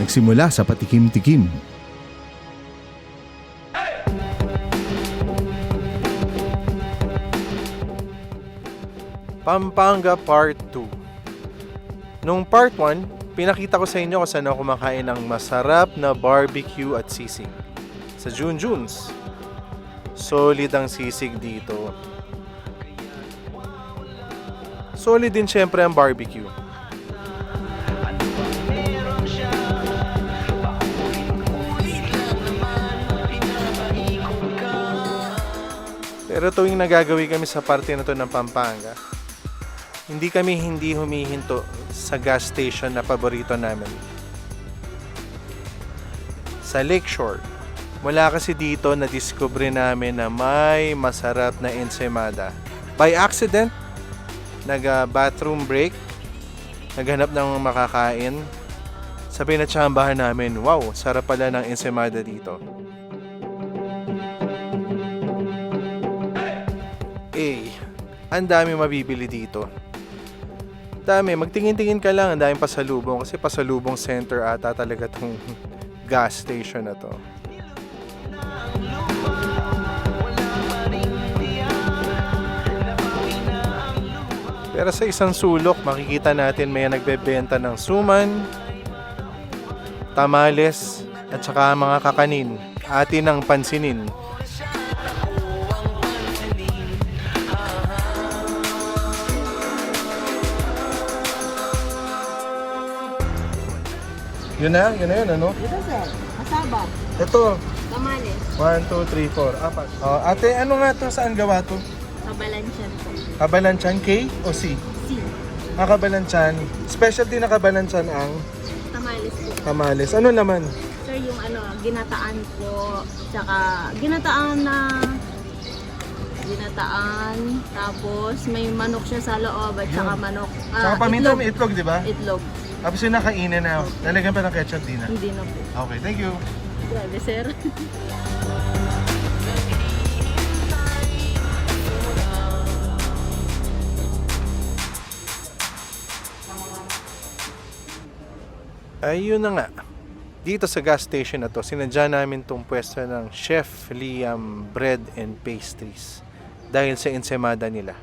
nagsimula sa patikim-tikim. Pampanga Part 2. Nung Part 1, pinakita ko sa inyo kung saan ako kumakain ng masarap na barbecue at sisig. Sa Junjun's. Solid ang sisig dito. Solid din syempre ang barbecue. Pero tuwing nagagawi kami sa parte na to ng Pampanga, hindi kami humihinto sa gas station na paborito namin. Sa Lakeshore, mula kasi dito na-discover namin na may masarap na ensaymada. By accident, nag-bathroom break, naghanap ng makakain. Sabi na tsambahan namin, wow, sarap pala ng ensaymada dito. Ang dami mabibili dito. Dami, magtingin-tingin ka lang, ang daming pasalubong kasi pasalubong center ata talaga tong gas station na to. Pero sa isang sulok, makikita natin may nagbebenta ng suman, tamales, at saka mga kakanin. Atin ang pansinin. Yun na yun, ano? Ito sir, masaba, Ito, kamales, 1, 2, 3, 4, 4. Oh, ate, ano nga to? Saan gawa to? kabalansyan po. Kabalansyan, K o C? C, Kabalansyan. Specialty na kabalansyan ang tamales po. tamales. Ano naman? Sir, yung ginataan po, tsaka ginataan, tapos may manok siya sa loob at saka manok, Saka paminta may itlog, di ba? Itlog, Tapos yung nakainin na, lalagyan pa ng ketchup din na. hindi na po. Okay, thank you. Grabe sir. Ayun na nga. Dito sa gas station na to, sinadya namin tong pwesto ng Chef Liam Bread and Pastries. Dahil sa ensaymada nila.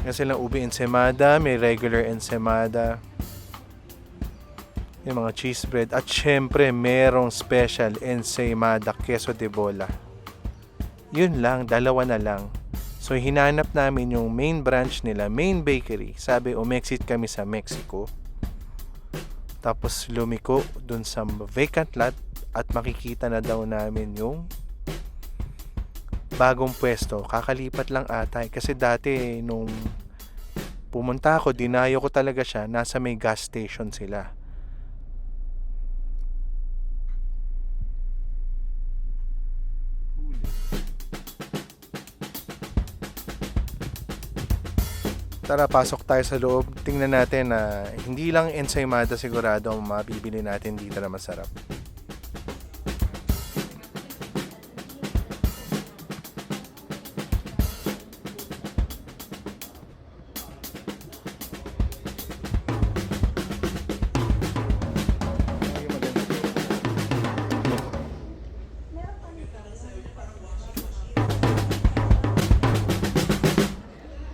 Kasi lang ubi ensaymada, may regular ensaymada, yung mga cheese bread, at syempre merong special ensaymada queso de bola. Yun lang, dalawa na lang. So hinanap namin yung main branch nila, main bakery. Sabi umexit kami sa Mexico. Tapos lumiko dun sa vacant lot at makikita na daw namin yung bagong pwesto. Kakalipat lang ata kasi dati nung pumunta ako, dinayo ko talaga siya, nasa may gas station sila. Tara, pasok tayo sa loob. Tingnan natin na hindi lang ensaymada sigurado ang mabibili natin dito na masarap.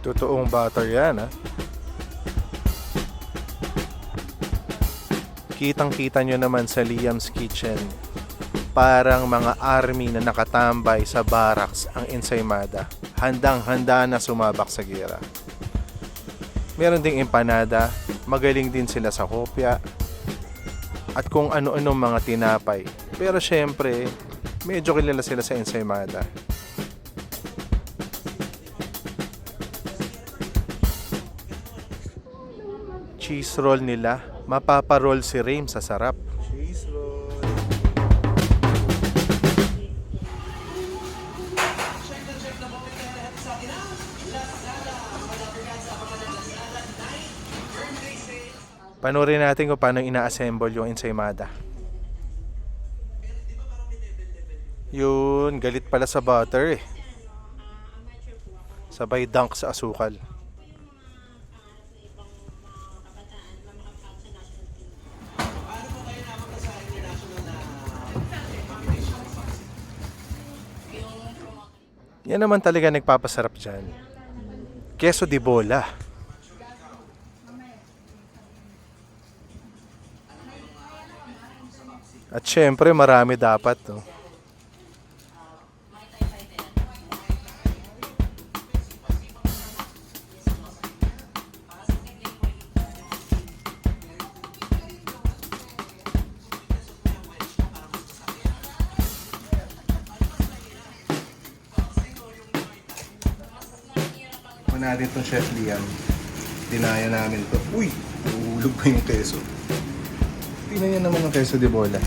Totoong butter yan, ha? Kitang-kita nyo naman sa Liam's Kitchen. Parang mga army na nakatambay sa barracks ang ensaymada. Handang-handa na sumabak sa gera. Meron ding empanada. Magaling din sila sa kopya. At kung ano-anong mga tinapay. Pero syempre, medyo kilala sila sa ensaymada. Cheese roll nila, mapaparoll si Rame sa sarap. Cheese roll. Panoorin natin kung paano ina-assemble yung ensaymada. Yun, galit pala sa butter eh. Sabay dunk sa asukal. Yan naman talaga nagpapasarap dyan. Queso de bola. At syempre, marami dapat, no? Muna natin itong Chef Liam. Dinaya namin to. Uy! Uhulog pa yung queso. Tingnan naman yung queso de bola.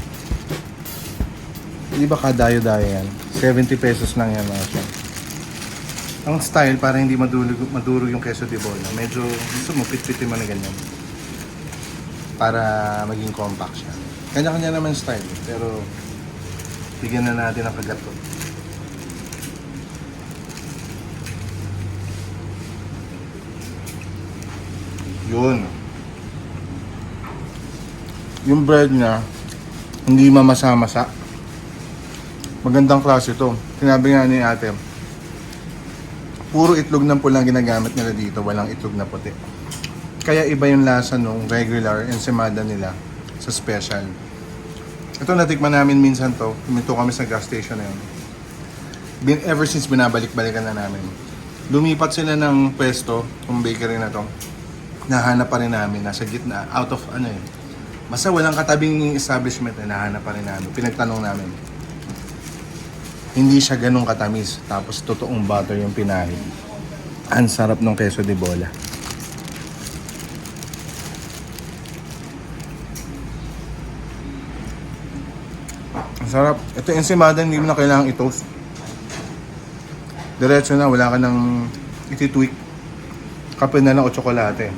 Di ba kadayo-dayo yan? 70 pesos lang yan mga siya. Ang style para hindi madurog yung queso de bola. Medyo gusto mo pit-pitin mo na ganyan. Para maging compact siya. Kanya-kanya naman style. Pero bigyan na natin ang kagat to. Yun. Yung bread niya hindi mamasa-masa. Magandang klase ito. Sinabi nga ni ate, puro itlog ng pulang ginagamit nila dito, walang itlog na puti. Kaya iba yung lasa nung regular ensaymada nila sa special. Ito natikman namin minsan to. Tuminto kami sa gas station na yun. Ever since binabalik-balikan na namin. Lumipat sila ng pwesto, yung bakery na to. Nahanap pa rin namin, nasa gitna, out of ano eh. Basta walang katabing establishment na nahanap pa rin namin. Pinagtanong namin. Hindi siya ganun katamis. Tapos totoong butter yung pinahid. Ang sarap ng queso de bola. Ang sarap. Ito yung ensaymada, hindi mo na kailangang i-toast. Diretso na, wala ka nang iti-tweak. Kape na lang o tsokolate.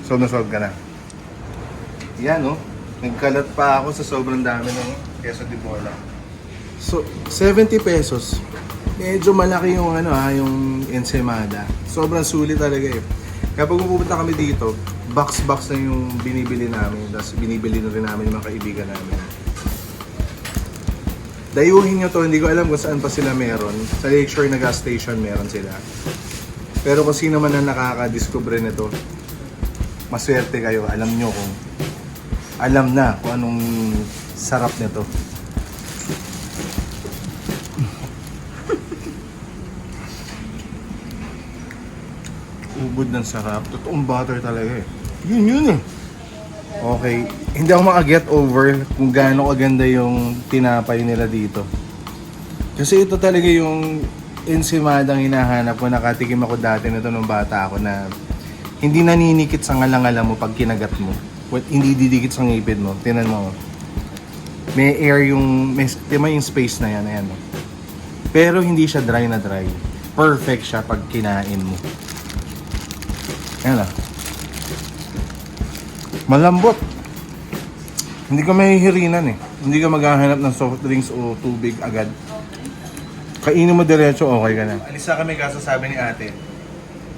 Solve na solve ka na. Yan oh. Nagkalat pa ako sa sobrang dami ng queso de bola. So, 70 pesos. Medyo malaki yung yung ensaymada. Sobrang sulit talaga eh. Kapag pupunta kami dito, box-box na yung binibili namin. Tapos binibili na rin namin yung mga kaibigan namin. Dayuhin nyo to, hindi ko alam kung saan pa sila meron. Sa Lakeshore na gas station meron sila. Pero kung sino man ang nakaka-discover nito, maswerte kayo. Alam nyo kung alam na kung anong sarap nito. Ubod ng sarap. Totoong butter talaga eh. Yun eh. Okay. Hindi ako maka-get over kung gaano kaganda yung tinapay nila dito. Kasi ito talaga yung ensimadang hinahanap ko. Nakatikim ako dati nito nung bata ako na hindi naninikit sa ngalangala mo pag kinagat mo. Hindi didikit sa ngipin mo. Tingnan mo. May air yung yung space na yan. Ayan, no? Pero hindi siya dry na dry. Perfect siya pag kinain mo. Ayan na. Malambot. Hindi ka mahihirinan eh. Hindi ka maghahanap ng soft drinks o tubig agad. Kainin mo diretso, okay ka na. Alisa kami kaso sabi ni ate,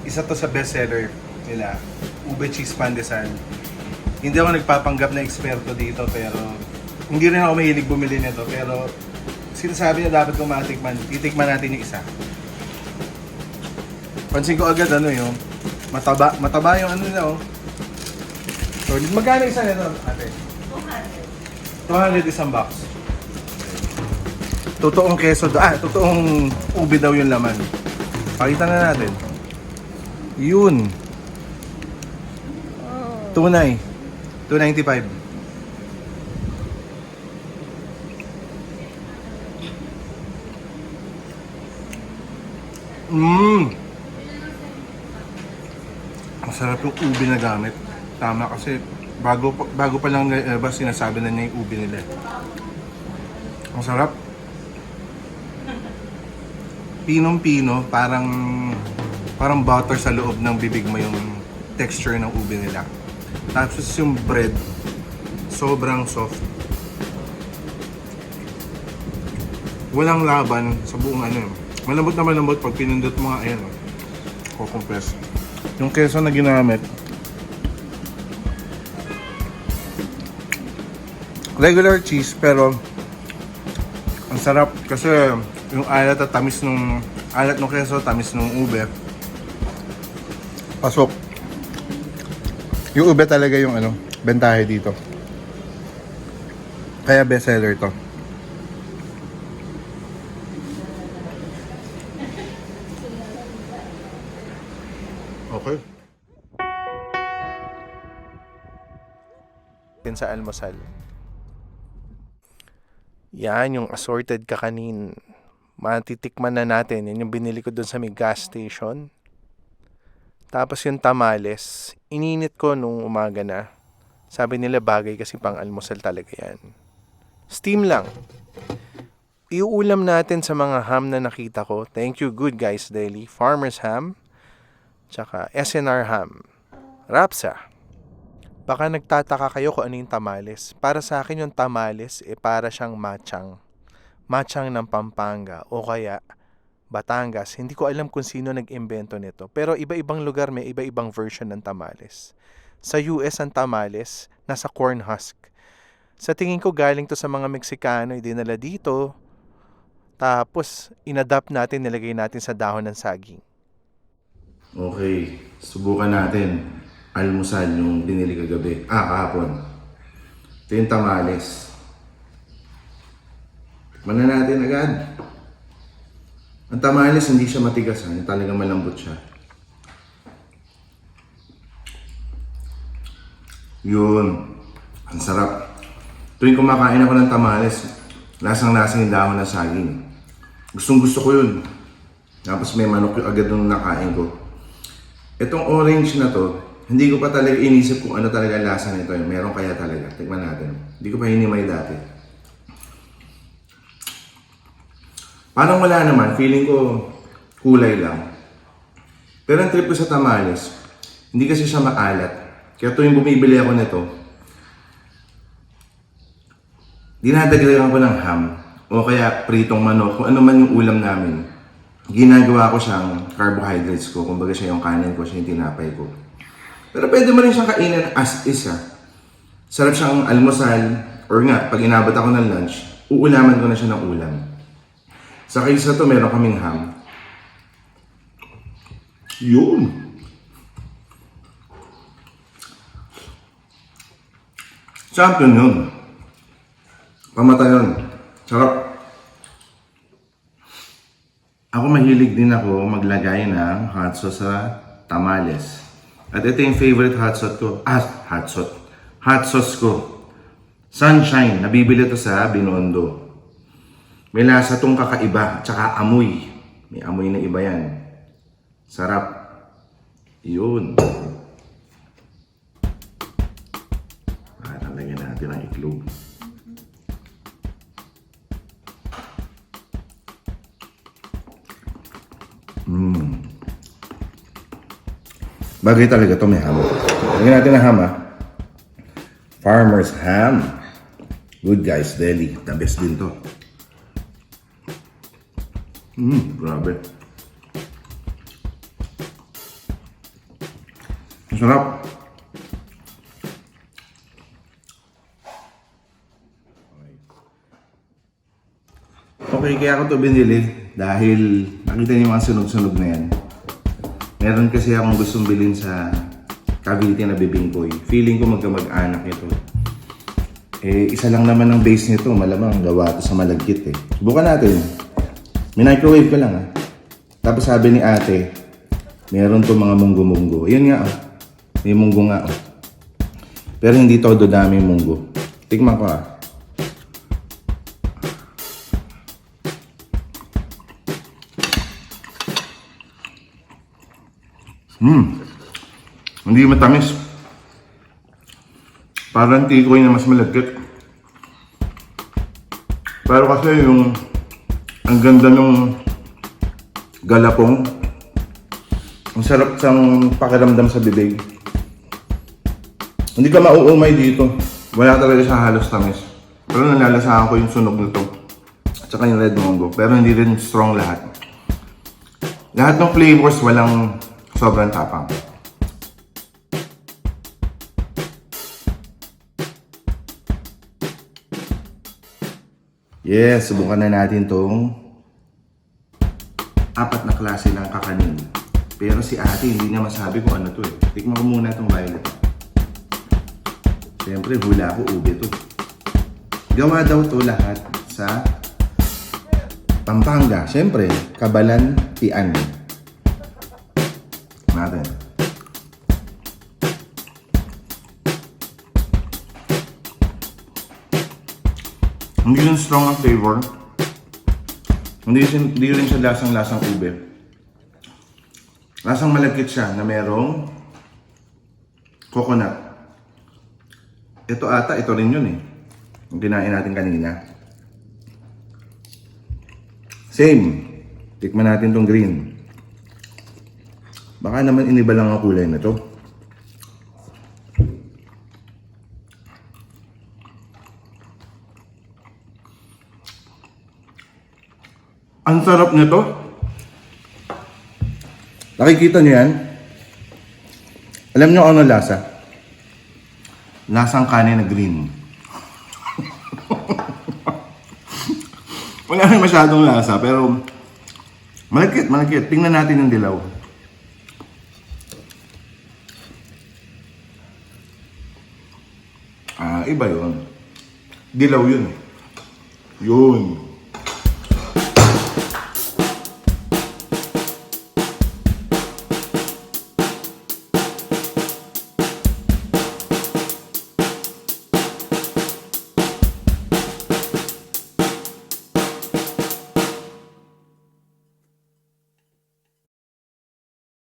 isa to sa bestseller nila, ube cheese pandesal. Hindi ako nagpapanggap na eksperto dito pero hindi rin ako mahilig bumili nito pero sinasabi niya dapat kong matikman. Titikman natin yung isa. Pansin ko agad yung mataba yung nila oh. So, magkano isa nito ate? 200 isang box. Totoong keso totoong ube daw yung laman. Pakita na natin. Yun. Tunay. 295. Masarap yung ube na gamit. Tama kasi bago pa lang sinasabi na niya yung ube nila. Ang sarap. Pinong-pino, parang butter sa loob ng bibig mo yung texture ng ube nila. Tapos yung bread, sobrang soft. Walang laban sa buong Malambot na malambot pag pinindot mo nga, ayan kukompress. Yung queso na ginamit, regular cheese pero ang sarap kasi yung alat at tamis ng Alat ng keso, tamis ng ube. Pasok. Yung ube talaga yung bentahe dito. Kaya bestseller to. Okay. Sa almusal. Yan, yung assorted kakanin. Matitikman na natin. Yan yung binili ko dun sa may gas station. Tapos yung tamales, ininit ko nung umaga na. Sabi nila bagay kasi pang almusal talaga yan. Steam lang. Iuulam natin sa mga ham na nakita ko. Thank you, Good Guys Daily. Farmer's Ham. Tsaka SNR Ham. Rapsa. Baka nagtataka kayo kung ano yung tamales. Para sa akin yung tamales, para siyang matchang. Matchang ng Pampanga o kaya Batangas. Hindi ko alam kung sino nag-imbento nito. Pero iba-ibang lugar may iba-ibang version ng tamales. Sa US ang tamales, nasa corn husk. Sa tingin ko galing to sa mga Meksikano, dinala dito. Tapos inadapt natin, nilagay natin sa dahon ng saging. Okay, subukan natin. Almusal yung binili kagabi. Kahapon. Ito yung tamales. Tikman na natin agad. Ang tamales hindi siya matigas, talagang malambot siya. Yun. Ang sarap. Tuwing kumakain ako ng tamales, lasang-lasang yung dahon ng saging. Gustong gusto ko yun. Tapos may manok yung agad nung nakain ko. Itong orange na to, hindi ko pa talaga inisip kung ano talaga lasa nito. Meron kaya talaga. Tikman natin. Hindi ko pa hinimay dati. Parang wala naman. Feeling ko kulay lang. Pero ang trip ko sa tamales, hindi kasi siya maalat. Kaya tuwing bumibili ako nito, dinadagdagan ko ng ham o kaya pritong manok, kung ano man yung ulam namin. Ginagawa ko siyang carbohydrates ko. Kumbaga siya yung kanin ko, siya yung tinapay ko. Pero pwede mo rin siyang kainin as is. Sarap siyang almusal, or nga, pag inabot ako ng lunch, uulaman ko na siya ng ulam. Sa case na to, meron kaming ham. Yun! Champion yun. Pamata yun. Sarap. Ako mahilig din ako maglagay ng hot sauce sa tamales. At ito yung favorite hot sauce ko. Hot sauce ko. Sunshine. Nabibili ito sa Binondo. May lasa itong kakaiba. Tsaka amoy. May amoy na iba yan. Sarap. Yun. Lagyan natin ang itlog. Bagay talaga ito, may ham. Lagyan natin ang ham, Farmer's Ham. Good Guys Deli. The best din to. Grabe. Masarap. Okay, kaya ako ito binili dahil nakita niyo mga sunog-sunog na yan. Meron kasi akong gustong bilhin sa Cavite na bibingkoy. Feeling ko magkamag-anak ito. Isa lang naman ang base nito. Malamang gawa ito sa malagkit Subukan natin. Minicrowave ko lang Tapos sabi ni ate, meron to mga munggo-munggo. Yun nga May munggo nga Pero hindi todo dami munggo. Tikman ko Hindi matamis. Parang tikoy na mas malagkit. Pero kasi ang ganda ng galapong. Ang sarap sang pakiramdam sa bibig. Hindi ka mauumay dito. Wala talaga siya halos tamis. Pero nalalasahan ko yung sunog nito. At saka yung red mango. Pero hindi rin strong lahat. Lahat ng flavors walang sobrang tapang. Yes, subukan na natin tong 4 na klase ng kakanin. Pero si ate hindi niya masabi kung ano to eh. Tikman ko muna itong violet. Siyempre, hula ko, ube to. Gawa daw to lahat sa Pampanga. Siyempre, Cabalantian. Natin. Hindi rin strong ang flavor. Hindi rin siya lasang-lasang ube. Lasang malagkit siya na merong coconut. Ito ata, ito rin yun eh. Yung kinain natin kanina. Same. Tikman natin tong green. Baka naman iniba lang ang kulay na to. Ang sarap nito. Nakikita niyo yan? Alam niyo ano lasa? Lasang kanin na green. Wala rin masyadong lasa, pero malagkit, malagkit. Tingnan natin yung dilaw. Iba yun. Dilaw yun. Yun.